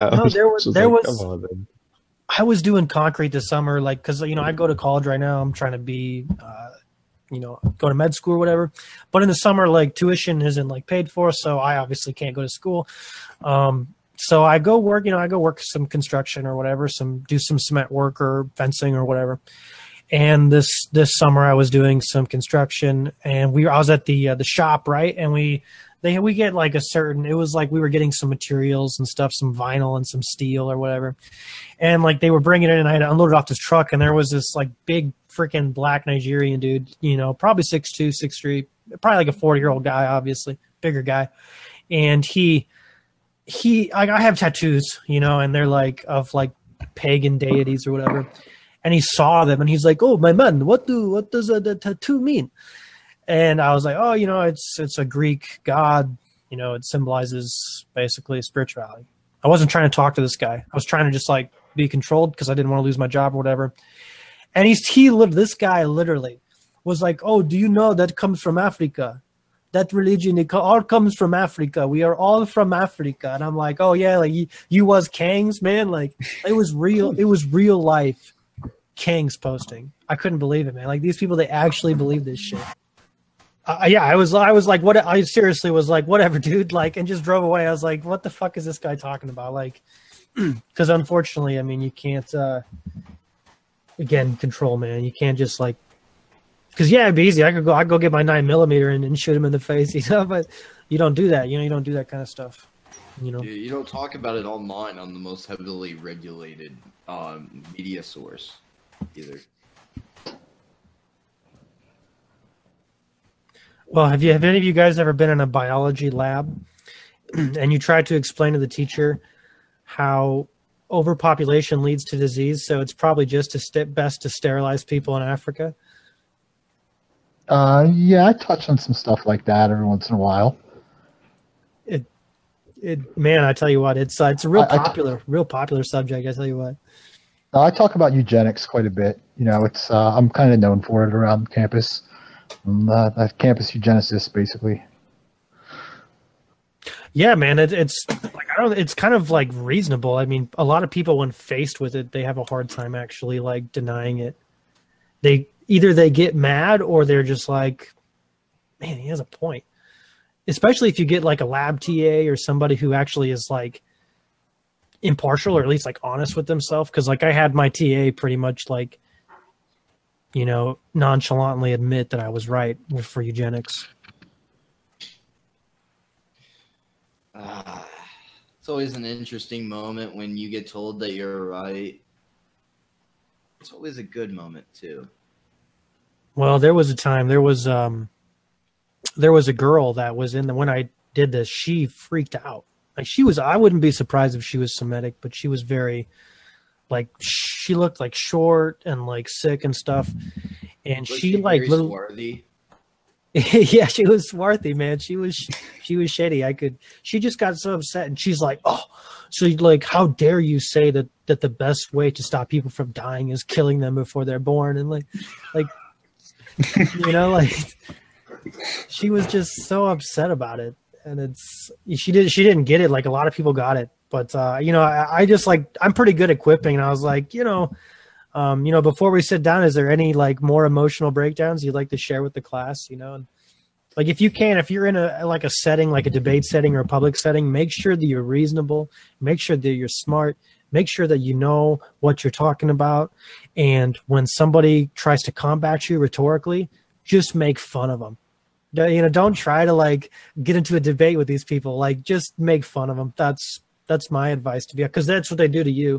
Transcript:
No, there was, Just there like, come was, on, man. I was doing concrete this summer, like, cause, I go to college right now. I'm trying to be, go to med school or whatever. But in the summer, like tuition isn't like paid for. So I obviously can't go to school. So I go work, I go work some construction or whatever, do some cement work or fencing or whatever. And this summer I was doing some construction, and I was at the shop, right? And we get like it was like we were getting some materials and stuff, some vinyl and some steel or whatever. And like they were bringing it in, and I had to unload it off this truck, and there was this like big freaking black Nigerian dude, probably 6'2", 6'3", probably like a 40-year-old guy, obviously, bigger guy. And I have tattoos, and they're like of like pagan deities or whatever. And he saw them and he's like, "Oh, my man, what does the tattoo mean?" And I was like, "Oh, it's a Greek god. It symbolizes basically spirituality." I wasn't trying to talk to this guy. I was trying to just like be controlled because I didn't want to lose my job or whatever. And this guy literally was like, "Oh, do you know that comes from Africa? That religion, it all comes from Africa. We are all from Africa." And I'm like, "Oh yeah, like you was Kangs, man. Like it was real life Kangs posting." I couldn't believe it, man. Like these people, they actually believe this shit. Yeah, I was like, what? I seriously was like, whatever, dude. Like, and just drove away. I was like, what the fuck is this guy talking about? Like, because unfortunately, I mean, you can't, again, control, man. You can't just like, because yeah, it'd be easy. I'd go get my 9mm and shoot him in the face, but you don't do that. You don't do that kind of stuff. You don't talk about it online on the most heavily regulated media source either. Well, have any of you guys ever been in a biology lab and you tried to explain to the teacher how overpopulation leads to disease, so it's probably just best to sterilize people in Africa? Yeah, I touch on some stuff like that every once in a while. Man, I tell you what, it's a real popular subject. I tell you what. I talk about eugenics quite a bit. It's I'm kind of known for it around campus. I'm a campus eugenicist, basically. Yeah, man, it's like it's kind of like reasonable. I mean, a lot of people, when faced with it, they have a hard time actually like denying it. They get mad or they're just like, man, he has a point. Especially if you get like a lab TA or somebody who actually is like impartial or at least like honest with themselves. Because like I had my TA pretty much like, nonchalantly admit that I was right for eugenics. It's always an interesting moment when you get told that you're right. It's always a good moment too. Well, there was a time, there was a girl that was when I did this, she freaked out. Like I wouldn't be surprised if she was Semitic, but she was very, like, she looked like short and like sick and stuff. And Was she like very swarthy? Yeah, she was swarthy, man. She was shitty. She just got so upset and she's like, "Oh, so like, how dare you say that the best way to stop people from dying is killing them before they're born?" And like, like she was just so upset about it. And she didn't get it. Like a lot of people got it. But, I just like, I'm pretty good at quipping. And I was like, before we sit down, is there any like more emotional breakdowns you'd like to share with the class? And like, if you're in a setting, like a debate setting or a public setting, make sure that you're reasonable, make sure that you're smart, make sure that you know what you're talking about. And when somebody tries to combat you rhetorically, just make fun of them. Don't try to like get into a debate with these people. Like, just make fun of them. That's my advice to you, because that's what they do to you.